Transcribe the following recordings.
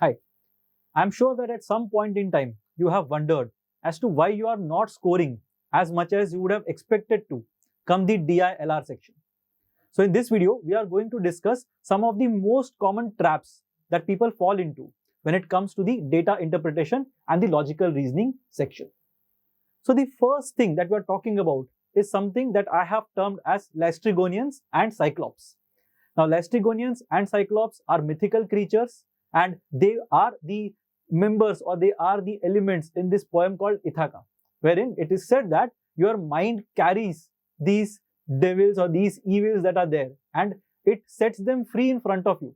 Hi, I'm sure that at some point in time you have wondered as to why you are not scoring as much as you would have expected to come the DILR section. So in this video, we are going to discuss some of the most common traps that people fall into when it comes to the data interpretation and the logical reasoning section. So the first thing that we are talking about is something that I have termed as Laestrygonians and Cyclops. Now, Laestrygonians and Cyclops are mythical creatures, and they are the members or they are the elements in this poem called Ithaca, wherein it is said that your mind carries these devils or these evils that are there and it sets them free in front of you.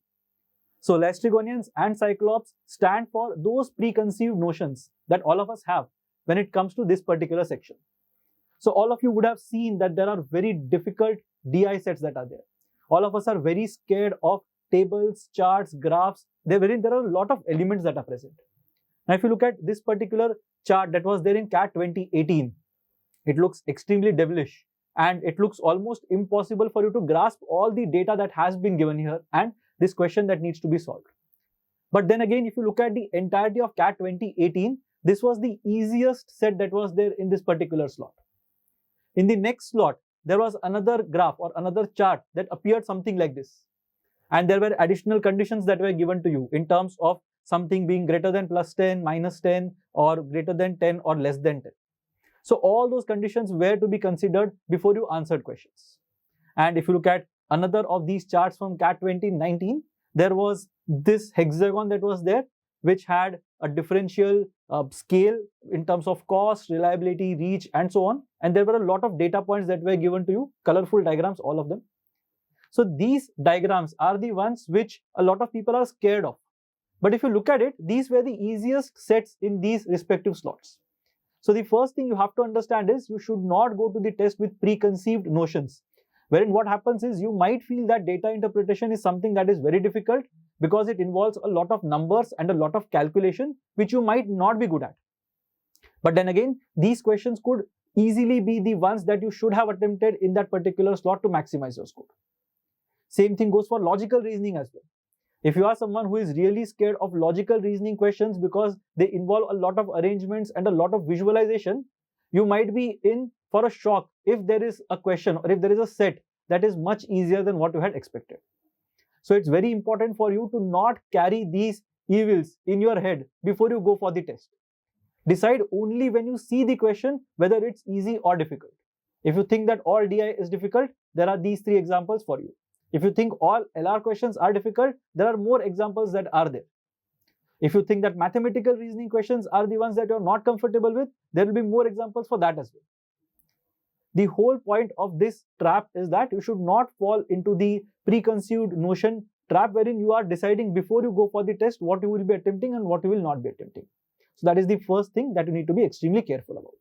So, Laestrygonians and Cyclops stand for those preconceived notions that all of us have when it comes to this particular section. So, all of you would have seen that there are very difficult DI sets that are there. All of us are very scared of tables, charts, graphs, wherein there are a lot of elements that are present. Now, if you look at this particular chart that was there in CAT 2018, it looks extremely devilish and it looks almost impossible for you to grasp all the data that has been given here and this question that needs to be solved. But then again, if you look at the entirety of CAT 2018, this was the easiest set that was there in this particular slot. In the next slot, there was another graph or another chart that appeared something like this. And there were additional conditions that were given to you in terms of something being greater than plus 10, minus 10, or greater than 10 or less than 10. So all those conditions were to be considered before you answered questions. And if you look at another of these charts from CAT 2019, there was this hexagon that was there, which had a differential scale in terms of cost, reliability, reach, and so on. And there were a lot of data points that were given to you, colorful diagrams, all of them. So these diagrams are the ones which a lot of people are scared of. But if you look at it, these were the easiest sets in these respective slots. So the first thing you have to understand is you should not go to the test with preconceived notions, wherein what happens is you might feel that data interpretation is something that is very difficult because it involves a lot of numbers and a lot of calculation, which you might not be good at. But then again, these questions could easily be the ones that you should have attempted in that particular slot to maximize your score. Same thing goes for logical reasoning as well. If you are someone who is really scared of logical reasoning questions because they involve a lot of arrangements and a lot of visualization, you might be in for a shock if there is a question or if there is a set that is much easier than what you had expected. So it's very important for you to not carry these evils in your head before you go for the test. Decide only when you see the question whether it's easy or difficult. If you think that all DI is difficult, there are these three examples for you. If you think all LR questions are difficult, there are more examples that are there. If you think that mathematical reasoning questions are the ones that you're not comfortable with, there will be more examples for that as well. The whole point of this trap is that you should not fall into the preconceived notion trap wherein you are deciding before you go for the test what you will be attempting and what you will not be attempting. So that is the first thing that you need to be extremely careful about.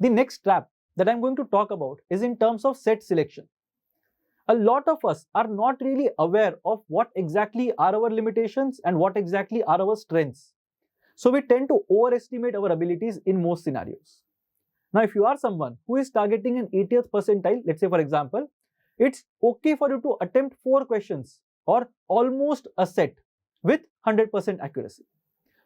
The next trap that I'm going to talk about is in terms of set selection. A lot of us are not really aware of what exactly are our limitations and what exactly are our strengths. So we tend to overestimate our abilities in most scenarios. Now, if you are someone who is targeting an 80th percentile, let's say for example, it's okay for you to attempt 4 questions or almost a set with 100% accuracy.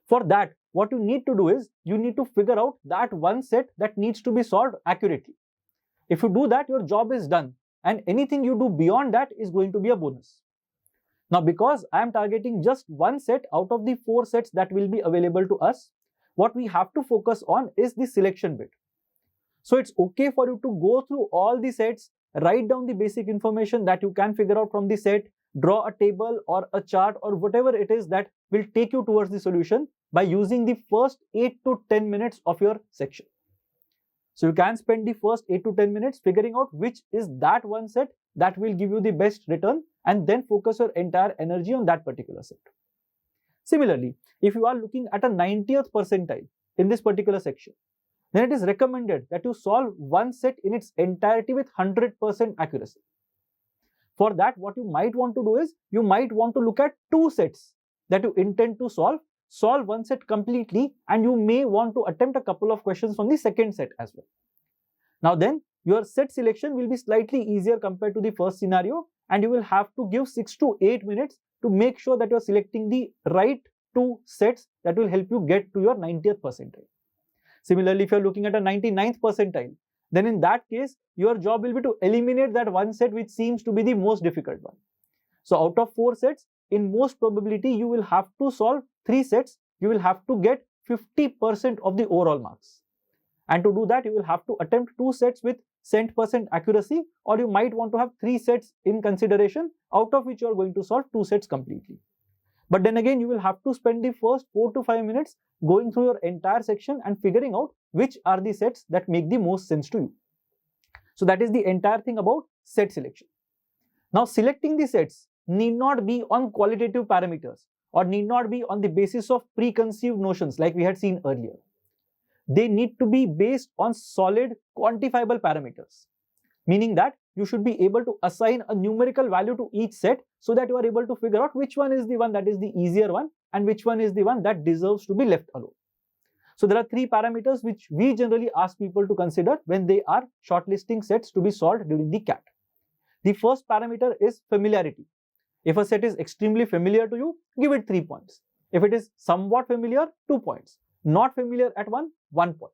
For that, what you need to do is you need to figure out that one set that needs to be solved accurately. If you do that, your job is done. And anything you do beyond that is going to be a bonus. Now, because I am targeting just one set out of the 4 sets that will be available to us, what we have to focus on is the selection bit. So it's okay for you to go through all the sets, write down the basic information that you can figure out from the set, draw a table or a chart or whatever it is that will take you towards the solution by using the first 8 to 10 minutes of your section. So you can spend the first 8 to 10 minutes figuring out which is that one set that will give you the best return and then focus your entire energy on that particular set. Similarly, if you are looking at a 90th percentile in this particular section, then it is recommended that you solve one set in its entirety with 100% accuracy. For that, what you might want to do is you might want to look at 2 sets that you intend to solve one set completely, and you may want to attempt a couple of questions from the second set as well. Now then, your set selection will be slightly easier compared to the first scenario, and you will have to give 6 to 8 minutes to make sure that you are selecting the right 2 sets that will help you get to your 90th percentile. Similarly, if you're looking at a 99th percentile, then in that case, your job will be to eliminate that one set which seems to be the most difficult one. So out of 4 sets, in most probability, you will have to solve 3 sets. You will have to get 50% of the overall marks. And to do that, you will have to attempt 2 sets with cent% accuracy, or you might want to have 3 sets in consideration, out of which you are going to solve 2 sets completely. But then again, you will have to spend the first 4 to 5 minutes going through your entire section and figuring out which are the sets that make the most sense to you. So that is the entire thing about set selection. Now, selecting the sets need not be on qualitative parameters or need not be on the basis of preconceived notions like we had seen earlier. They need to be based on solid quantifiable parameters, meaning that you should be able to assign a numerical value to each set so that you are able to figure out which one is the one that is the easier one and which one is the one that deserves to be left alone. So there are 3 parameters which we generally ask people to consider when they are shortlisting sets to be solved during the CAT. The first parameter is familiarity. If a set is extremely familiar to you, give it 3 points. If it is somewhat familiar, 2 points. Not familiar at 1 point.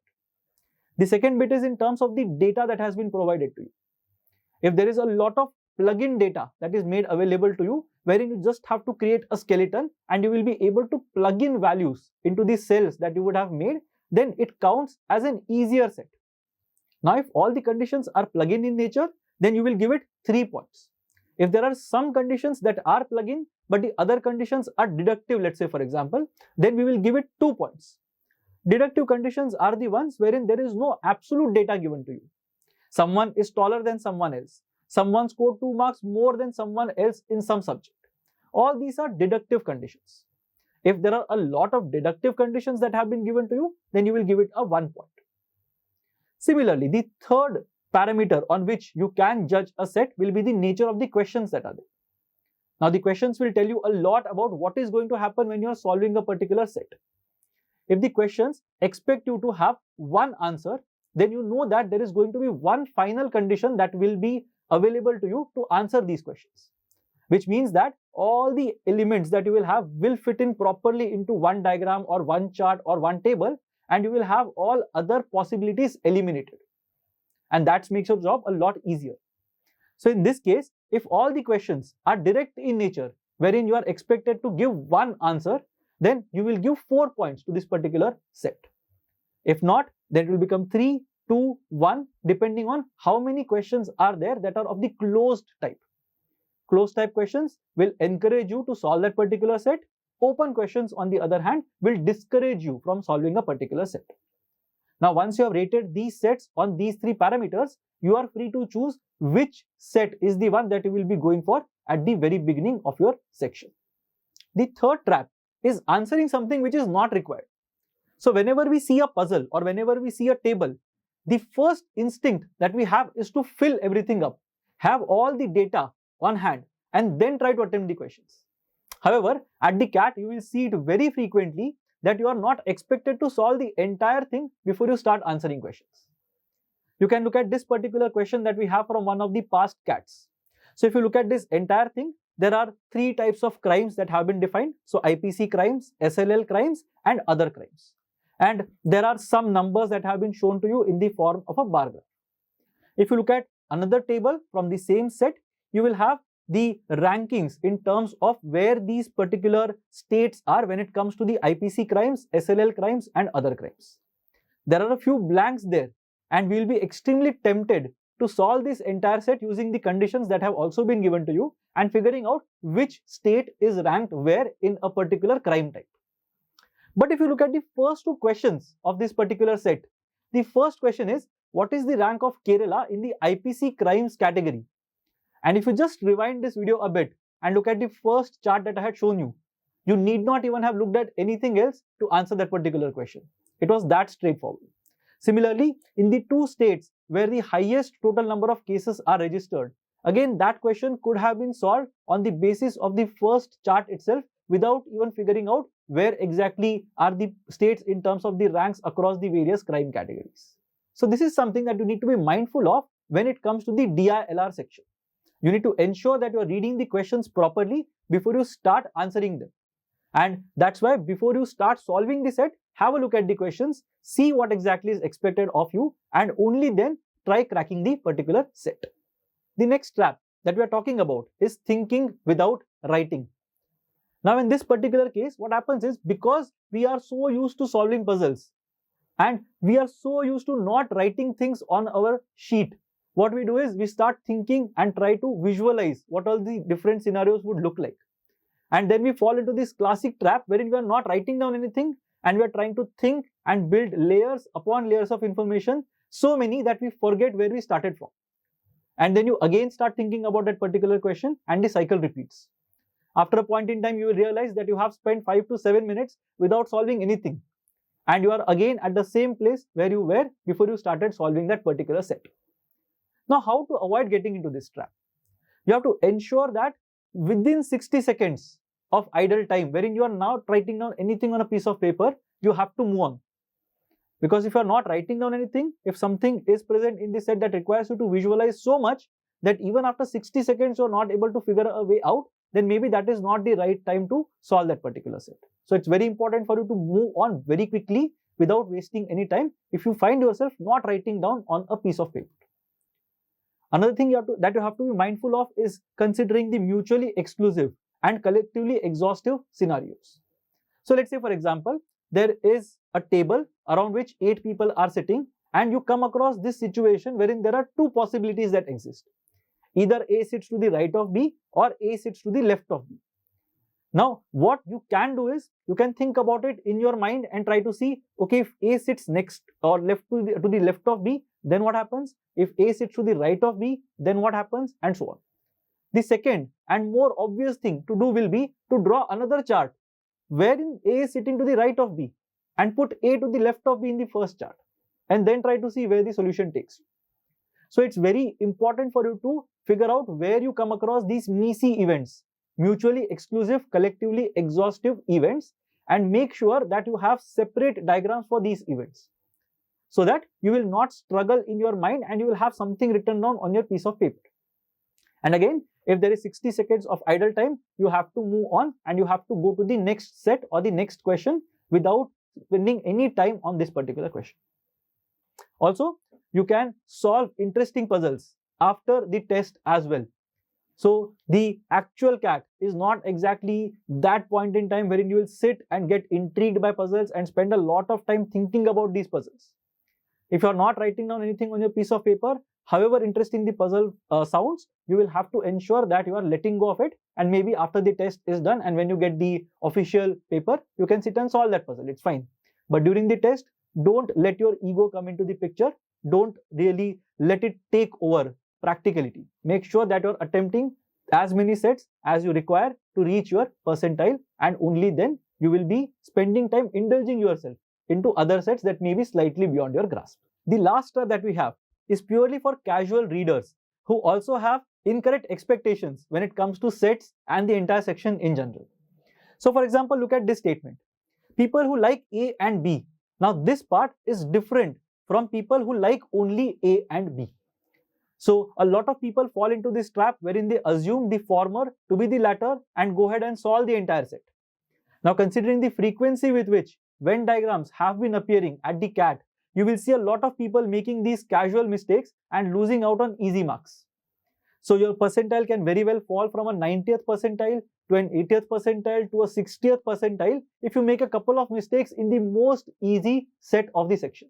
The second bit is in terms of the data that has been provided to you. If there is a lot of plug-in data that is made available to you, wherein you just have to create a skeleton and you will be able to plug in values into the cells that you would have made, then it counts as an easier set. Now, if all the conditions are plug-in in nature, then you will give it 3 points. If there are some conditions that are plug-in, but the other conditions are deductive, let's say for example, then we will give it 2 points. Deductive conditions are the ones wherein there is no absolute data given to you. Someone is taller than someone else. Someone scored 2 marks more than someone else in some subject. All these are deductive conditions. If there are a lot of deductive conditions that have been given to you, then you will give it a 1 point. Similarly, the third parameter on which you can judge a set will be the nature of the questions that are there. Now, the questions will tell you a lot about what is going to happen when you are solving a particular set. If the questions expect you to have one answer, then you know that there is going to be one final condition that will be available to you to answer these questions, which means that all the elements that you will have will fit in properly into one diagram or one chart or one table, and you will have all other possibilities eliminated. And that makes your job a lot easier. So in this case, if all the questions are direct in nature, wherein you are expected to give one answer, then you will give 4 points to this particular set. If not, then it will become 3, 2, 1, depending on how many questions are there that are of the closed type. Closed type questions will encourage you to solve that particular set. Open questions, on the other hand, will discourage you from solving a particular set. Now, once you have rated these sets on these 3 parameters, you are free to choose which set is the one that you will be going for at the very beginning of your section. The third trap is answering something which is not required. So whenever we see a puzzle or whenever we see a table, the first instinct that we have is to fill everything up, have all the data on hand, and then try to attempt the questions. However, at the CAT, you will see it very frequently that you are not expected to solve the entire thing before you start answering questions. You can look at this particular question that we have from one of the past CATs. So if you look at this entire thing, there are 3 types of crimes that have been defined. So IPC crimes, SLL crimes, and other crimes. And there are some numbers that have been shown to you in the form of a bar graph. If you look at another table from the same set, you will have the rankings in terms of where these particular states are when it comes to the IPC crimes, SLL crimes, and other crimes. There are a few blanks there, and we will be extremely tempted to solve this entire set using the conditions that have also been given to you and figuring out which state is ranked where in a particular crime type. But if you look at the first 2 questions of this particular set, the first question is, what is the rank of Kerala in the IPC crimes category? And if you just rewind this video a bit and look at the first chart that I had shown you, you need not even have looked at anything else to answer that particular question. It was that straightforward. Similarly, in the 2 states where the highest total number of cases are registered, again that question could have been solved on the basis of the first chart itself without even figuring out where exactly are the states in terms of the ranks across the various crime categories. So this is something that you need to be mindful of when it comes to the DILR section. You need to ensure that you are reading the questions properly before you start answering them. And that's why before you start solving the set, have a look at the questions, see what exactly is expected of you, and only then try cracking the particular set. The next trap that we are talking about is thinking without writing. Now in this particular case, what happens is, because we are so used to solving puzzles and we are so used to not writing things on our sheet, what we do is we start thinking and try to visualize what all the different scenarios would look like. And then we fall into this classic trap wherein we are not writing down anything and we are trying to think and build layers upon layers of information, so many that we forget where we started from. And then you again start thinking about that particular question and the cycle repeats. After a point in time, you will realize that you have spent 5 to 7 minutes without solving anything. And you are again at the same place where you were before you started solving that particular set. Now, how to avoid getting into this trap? You have to ensure that within 60 seconds of idle time, wherein you are not writing down anything on a piece of paper, you have to move on. Because if you are not writing down anything, if something is present in the set that requires you to visualize so much that even after 60 seconds you are not able to figure a way out, then maybe that is not the right time to solve that particular set. So it's very important for you to move on very quickly without wasting any time if you find yourself not writing down on a piece of paper. Another thing that you have to be mindful of is considering the mutually exclusive and collectively exhaustive scenarios. So let's say, for example, there is a table around which 8 people are sitting, and you come across this situation wherein there are 2 possibilities that exist. Either A sits to the right of B or A sits to the left of B. Now, what you can do is, you can think about it in your mind and try to see, okay, if A sits next or left to the left of B, then what happens? If A sits to the right of B, then what happens? And so on. The second and more obvious thing to do will be to draw another chart wherein A is sitting to the right of B and put A to the left of B in the first chart, and then try to see where the solution takes you. So it's very important for you to figure out where you come across these MECE events, mutually exclusive, collectively exhaustive events, and make sure that you have separate diagrams for these events, so that you will not struggle in your mind and you will have something written down on your piece of paper. And again, if there is 60 seconds of idle time, you have to move on and you have to go to the next set or the next question without spending any time on this particular question. Also, you can solve interesting puzzles after the test as well. So the actual CAT is not exactly that point in time wherein you will sit and get intrigued by puzzles and spend a lot of time thinking about these puzzles. If you are not writing down anything on your piece of paper, however interesting the puzzle sounds, you will have to ensure that you are letting go of it, and maybe after the test is done and when you get the official paper, you can sit and solve that puzzle. It's fine. But during the test, don't let your ego come into the picture. Don't really let it take over practicality. Make sure that you're attempting as many sets as you require to reach your percentile, and only then you will be spending time indulging yourself into other sets that may be slightly beyond your grasp. The last step that we have is purely for casual readers who also have incorrect expectations when it comes to sets and the entire section in general. So for example, look at this statement. People who like A and B. Now this part is different from people who like only A and B. So a lot of people fall into this trap wherein they assume the former to be the latter and go ahead and solve the entire set. Now considering the frequency with which Venn diagrams have been appearing at the CAT, you will see a lot of people making these casual mistakes and losing out on easy marks. So your percentile can very well fall from a 90th percentile to an 80th percentile to a 60th percentile if you make a couple of mistakes in the most easy set of the section.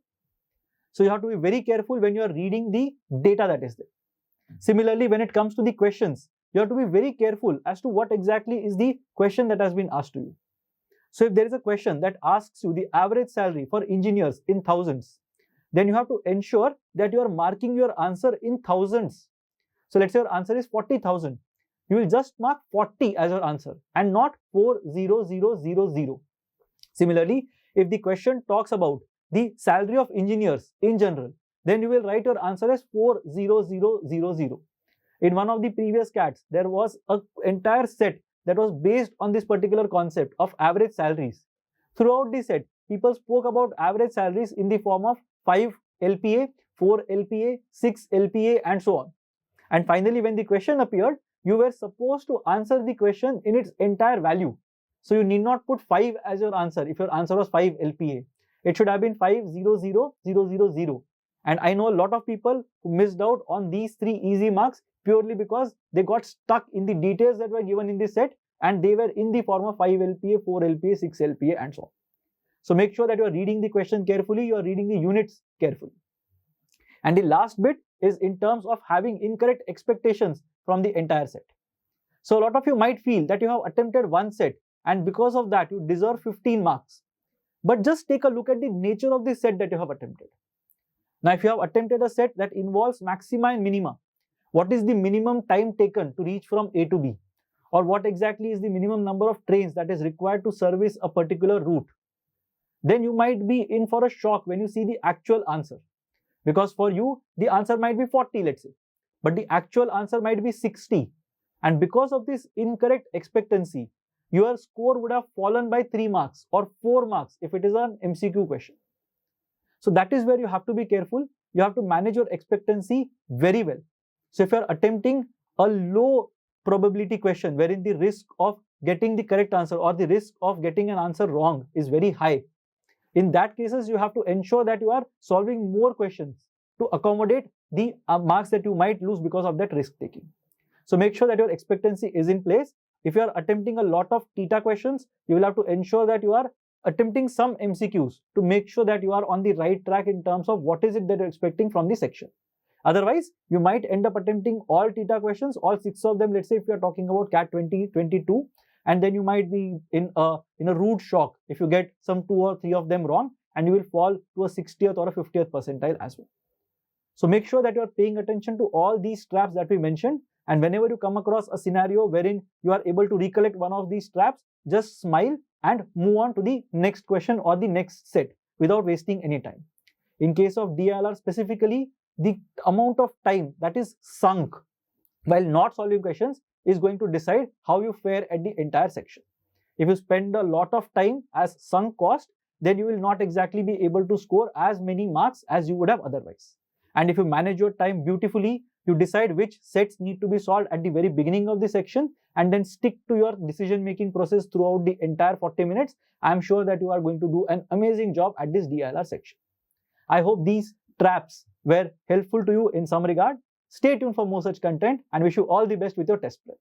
So you have to be very careful when you are reading the data that is there. Similarly, when it comes to the questions, you have to be very careful as to what exactly is the question that has been asked to you. So if there is a question that asks you the average salary for engineers in thousands, then you have to ensure that you are marking your answer in thousands. So let's say your answer is 40,000. You will just mark 40 as your answer and not 40000. Similarly, if the question talks about the salary of engineers in general, then you will write your answer as 40000. In one of the previous CATs, there was an entire set that was based on this particular concept of average salaries. Throughout the set, people spoke about average salaries in the form of 5 LPA, 4 LPA, 6 LPA, and so on. And finally, when the question appeared, you were supposed to answer the question in its entire value. So you need not put 5 as your answer if your answer was 5 LPA. It should have been 5,0,0,0,0,0. And I know a lot of people who missed out on these 3 easy marks purely because they got stuck in the details that were given in the set and they were in the form of 5 LPA, 4 LPA, 6 LPA and so on. So make sure that you are reading the question carefully, you are reading the units carefully. And the last bit is in terms of having incorrect expectations from the entire set. So a lot of you might feel that you have attempted one set and because of that you deserve 15 marks. But just take a look at the nature of the set that you have attempted. Now if you have attempted a set that involves maxima and minima, what is the minimum time taken to reach from A to B? Or what exactly is the minimum number of trains that is required to service a particular route? Then you might be in for a shock when you see the actual answer. Because for you, the answer might be 40, let's say, but the actual answer might be 60. And because of this incorrect expectancy, your score would have fallen by 3 marks or 4 marks if it is an MCQ question. So that is where you have to be careful. You have to manage your expectancy very well. So if you are attempting a low probability question wherein the risk of getting the correct answer or the risk of getting an answer wrong is very high, in that cases, you have to ensure that you are solving more questions to accommodate the marks that you might lose because of that risk taking. So make sure that your expectancy is in place. If you are attempting a lot of theta questions, you will have to ensure that you are attempting some MCQs to make sure that you are on the right track in terms of what is it that you're expecting from the section. Otherwise, you might end up attempting all theta questions, all 6 of them. Let's say if you're talking about CAT 2022, and then you might be in a rude shock if you get some 2 or 3 of them wrong, and you will fall to a 60th or a 50th percentile as well. So make sure that you are paying attention to all these traps that we mentioned, and whenever you come across a scenario wherein you are able to recollect one of these traps, just smile and move on to the next question or the next set without wasting any time. In case of DILR specifically, the amount of time that is sunk while not solving questions is going to decide how you fare at the entire section. If you spend a lot of time as sunk cost, then you will not exactly be able to score as many marks as you would have otherwise. And if you manage your time beautifully, you decide which sets need to be solved at the very beginning of the section and then stick to your decision-making process throughout the entire 40 minutes, I am sure that you are going to do an amazing job at this DILR section. I hope these traps were helpful to you in some regard. Stay tuned for more such content and wish you all the best with your test prep.